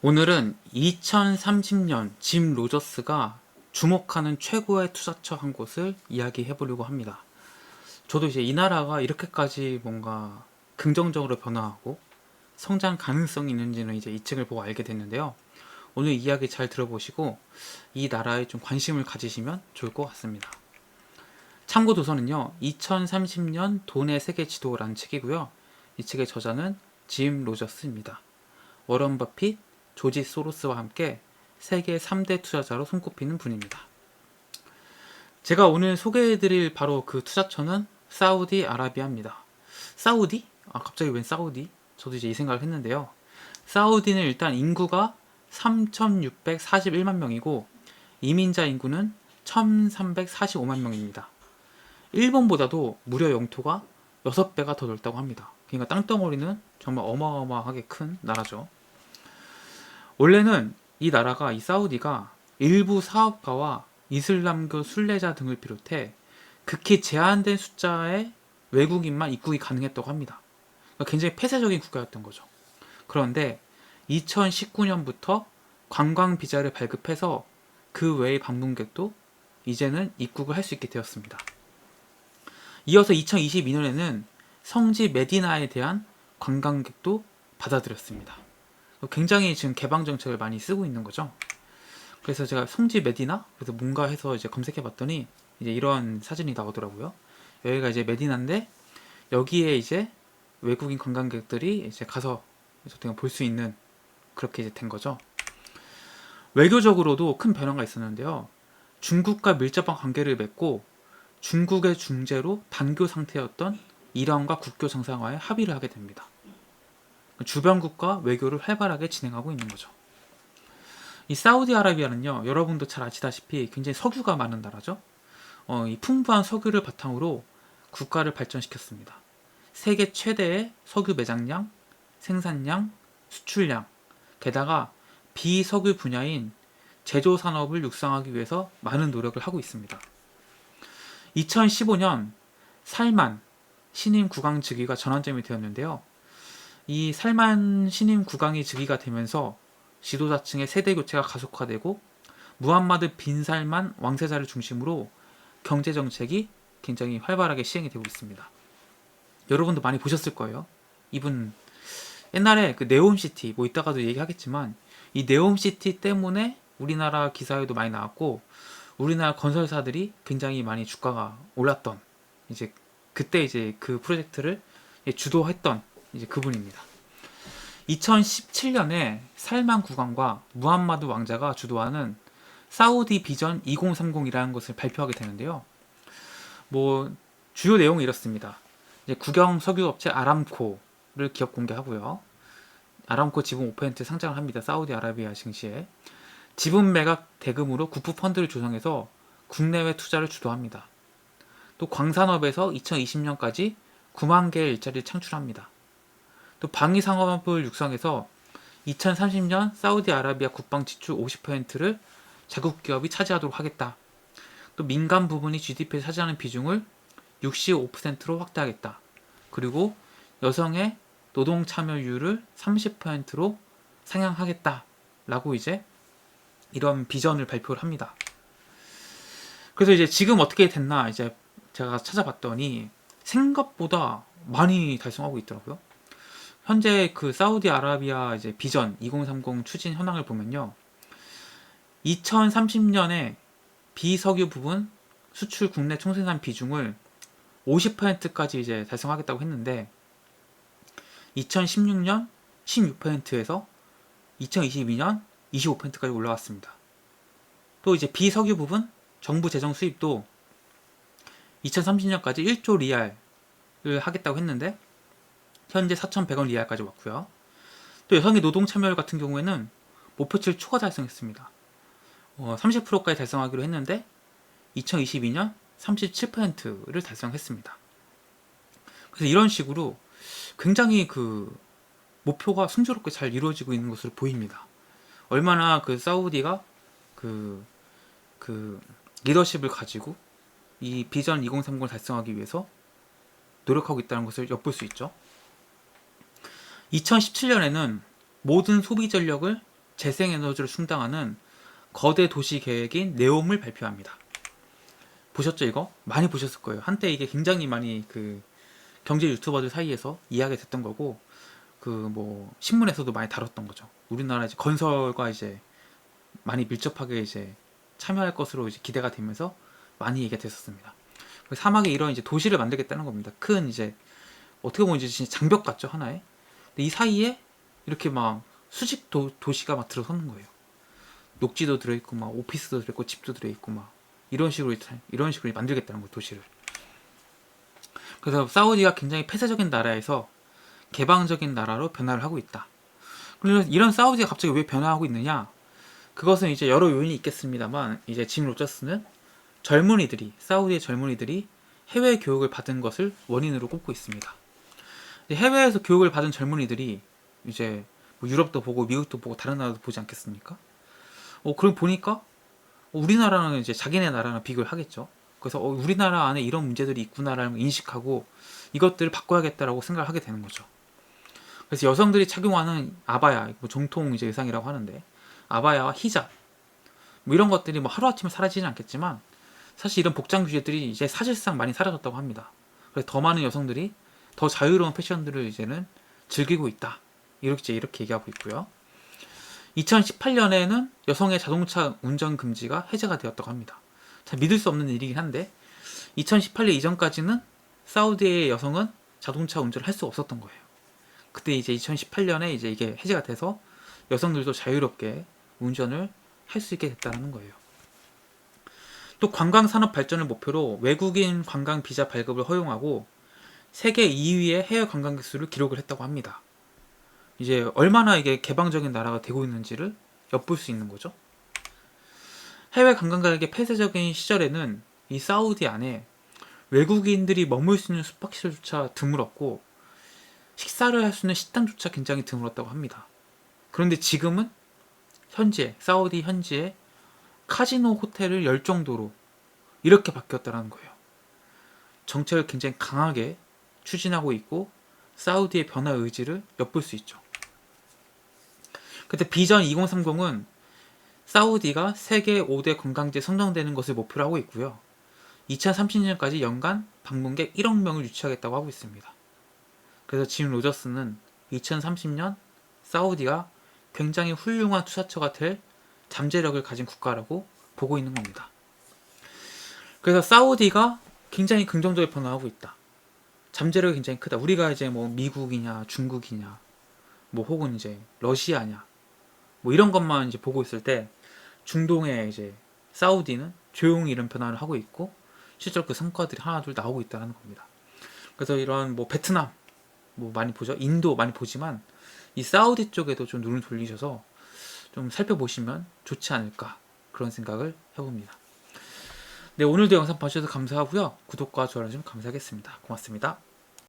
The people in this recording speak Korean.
오늘은 2030년 짐 로저스가 주목하는 최고의 투자처 한 곳을 이야기해 보려고 합니다. 저도 이제 이 나라가 이렇게까지 뭔가 긍정적으로 변화하고 성장 가능성이 있는지는 이제 이 책을 보고 알게 됐는데요. 오늘 이야기 잘 들어보시고 이 나라에 좀 관심을 가지시면 좋을 것 같습니다. 참고 도서는요, 2030년 돈의 세계 지도라는 책이고요. 이 책의 저자는 짐 로저스입니다. 워런 버핏, 조지 소로스와 함께 세계 3대 투자자로 손꼽히는 분입니다. 제가 오늘 소개해드릴 바로 그 투자처는 사우디아라비아입니다. 사우디? 갑자기 웬 사우디? 저도 이제 이 생각을 했는데요. 사우디는 일단 인구가 3,641만 명이고 이민자 인구는 1,345만 명입니다. 일본보다도 무려 영토가 6배가 더 넓다고 합니다. 그러니까 땅덩어리는 정말 어마어마하게 큰 나라죠. 원래는 이 나라가, 이 사우디가 일부 사업가와 이슬람교 순례자 등을 비롯해 극히 제한된 숫자의 외국인만 입국이 가능했다고 합니다. 그러니까 굉장히 폐쇄적인 국가였던 거죠. 그런데 2019년부터 관광 비자를 발급해서 그 외의 방문객도 이제는 입국을 할 수 있게 되었습니다. 이어서 2022년에는 성지 메디나에 대한 관광객도 받아들였습니다. 굉장히 지금 개방 정책을 많이 쓰고 있는 거죠. 그래서 제가 성지 메디나? 그래서 뭔가 해서 이제 검색해 봤더니 이제 이런 사진이 나오더라고요. 여기가 이제 메디나인데 여기에 이제 외국인 관광객들이 이제 가서 볼 수 있는 그렇게 이제 된 거죠. 외교적으로도 큰 변화가 있었는데요. 중국과 밀접한 관계를 맺고 중국의 중재로 단교 상태였던 이란과 국교 정상화에 합의를 하게 됩니다. 주변국과 외교를 활발하게 진행하고 있는 거죠. 이 사우디아라비아는요, 여러분도 잘 아시다시피 굉장히 석유가 많은 나라죠. 이 풍부한 석유를 바탕으로 국가를 발전시켰습니다. 세계 최대의 석유 매장량, 생산량, 수출량, 게다가 비석유 분야인 제조 산업을 육성하기 위해서 많은 노력을 하고 있습니다. 2015년 살만 신임 국왕 즉위가 전환점이 되었는데요. 이 살만 신임 국왕이 즉위가 되면서 지도자층의 세대 교체가 가속화되고 무함마드 빈 살만 왕세자를 중심으로 경제 정책이 굉장히 활발하게 시행이 되고 있습니다. 여러분도 많이 보셨을 거예요. 이분 옛날에 그 네옴시티, 뭐 이따가도 얘기하겠지만 이 네옴시티 때문에 우리나라 기사에도 많이 나왔고 우리나라 건설사들이 굉장히 많이 주가가 올랐던, 이제 그때 이제 그 프로젝트를 주도했던 이제 그분입니다. 2017년에 살만 국왕과 무함마드 왕자가 주도하는 사우디 비전 2030이라는 것을 발표하게 되는데요. 뭐 주요 내용은 이렇습니다. 이제 국영 석유업체 아람코를 기업 공개하고요. 아람코 지분 5% 상장을 합니다. 사우디아라비아 증시에. 지분 매각 대금으로 국부 펀드를 조성해서 국내외 투자를 주도합니다. 또 광산업에서 2020년까지 9만 개의 일자리를 창출합니다. 또 방위 산업을 육성해서 2030년 사우디아라비아 국방 지출 50%를 자국 기업이 차지하도록 하겠다. 또 민간 부분이 GDP에 차지하는 비중을 65%로 확대하겠다. 그리고 여성의 노동 참여율을 30%로 상향하겠다. 라고 이제 이런 비전을 발표를 합니다. 그래서 이제 지금 어떻게 됐나 이제 제가 찾아봤더니 생각보다 많이 달성하고 있더라고요. 현재 그 사우디아라비아 이제 비전 2030 추진 현황을 보면요. 2030년에 비석유 부분 수출 국내 총생산 비중을 50%까지 이제 달성하겠다고 했는데 2016년 16%에서 2022년 25%까지 올라왔습니다. 또 이제 비석유 부분 정부 재정 수입도 2030년까지 1조 리알을 하겠다고 했는데 현재 4,100원 리알까지 왔고요. 또 여성의 노동 참여율 같은 경우에는 목표치를 초과 달성했습니다. 30%까지 달성하기로 했는데 2022년 37%를 달성했습니다. 그래서 이런 식으로 굉장히 그 목표가 순조롭게 잘 이루어지고 있는 것으로 보입니다. 얼마나 그 사우디가 그 리더십을 가지고 이 비전 2030을 달성하기 위해서 노력하고 있다는 것을 엿볼 수 있죠. 2017년에는 모든 소비 전력을 재생에너지를 충당하는 거대 도시 계획인 네옴을 발표합니다. 보셨죠 이거? 많이 보셨을 거예요. 한때 이게 굉장히 많이 그 경제 유튜버들 사이에서 이야기가 됐던 거고 그 뭐 신문에서도 많이 다뤘던 거죠. 우리나라 이제 건설과 이제 많이 밀접하게 이제 참여할 것으로 이제 기대가 되면서 많이 얘기가 됐었습니다. 사막에 이런 이제 도시를 만들겠다는 겁니다. 큰 이제 어떻게 보면 이제 진짜 장벽 같죠 하나에. 근데 이 사이에 이렇게 막 수직 도시가 막 들어서는 거예요. 녹지도 들어있고 막 오피스도 들어있고 집도 들어있고 막 이런 식으로 만들겠다는 거예요 도시를. 그래서 사우디가 굉장히 폐쇄적인 나라에서 개방적인 나라로 변화를 하고 있다. 그래서 이런 사우디가 갑자기 왜 변화하고 있느냐? 그것은 이제 여러 요인이 있겠습니다만 이제 짐 로저스는 사우디의 젊은이들이 해외 교육을 받은 것을 원인으로 꼽고 있습니다. 해외에서 교육을 받은 젊은이들이 이제 뭐 유럽도 보고 미국도 보고 다른 나라도 보지 않겠습니까? 그럼 보니까 우리나라는 이제 자기네 나라랑 비교를 하겠죠. 그래서 우리나라 안에 이런 문제들이 있구나라는 걸 인식하고 이것들을 바꿔야겠다라고 생각을 하게 되는 거죠. 그래서 여성들이 착용하는 아바야, 뭐 정통 이제 의상이라고 하는데 아바야와 히잡 뭐 이런 것들이 뭐 하루아침에 사라지진 않겠지만 사실 이런 복장 규제들이 이제 사실상 많이 사라졌다고 합니다. 그래서 더 많은 여성들이 더 자유로운 패션들을 이제는 즐기고 있다. 이렇게 얘기하고 있고요. 2018년에는 여성의 자동차 운전 금지가 해제가 되었다고 합니다. 참 믿을 수 없는 일이긴 한데 2018년 이전까지는 사우디의 여성은 자동차 운전을 할 수 없었던 거예요. 그때 이제 2018년에 이제 이게 해제가 돼서 여성들도 자유롭게 운전을 할 수 있게 됐다는 거예요. 또 관광 산업 발전을 목표로 외국인 관광 비자 발급을 허용하고 세계 2위의 해외 관광객 수를 기록을 했다고 합니다. 이제 얼마나 이게 개방적인 나라가 되고 있는지를 엿볼 수 있는 거죠. 해외 관광객의 폐쇄적인 시절에는 이 사우디 안에 외국인들이 머물 수 있는 숙박시설조차 드물었고 식사를 할 수 있는 식당조차 굉장히 드물었다고 합니다. 그런데 지금은 사우디 현지에 카지노 호텔을 열 정도로 이렇게 바뀌었다는 거예요. 정책을 굉장히 강하게 추진하고 있고 사우디의 변화 의지를 엿볼 수 있죠. 그때 비전 2030은 사우디가 세계 5대 관광지에 선정되는 것을 목표로 하고 있고요. 2030년까지 연간 방문객 1억 명을 유치하겠다고 하고 있습니다. 그래서 짐 로저스는 2030년 사우디가 굉장히 훌륭한 투자처가 될 잠재력을 가진 국가라고 보고 있는 겁니다. 그래서 사우디가 굉장히 긍정적으로 변화하고 있다. 잠재력이 굉장히 크다. 우리가 이제 뭐 미국이냐, 중국이냐, 뭐 혹은 이제 러시아냐, 뭐 이런 것만 이제 보고 있을 때 중동의 이제 사우디는 조용히 이런 변화를 하고 있고 실제로 그 성과들이 하나둘 나오고 있다는 겁니다. 그래서 이런 뭐 베트남 뭐 많이 보죠. 인도 많이 보지만 이 사우디 쪽에도 좀 눈을 돌리셔서 좀 살펴보시면 좋지 않을까 그런 생각을 해봅니다. 네, 오늘도 영상 봐주셔서 감사하고요. 구독과 좋아요 좀 감사하겠습니다. 고맙습니다.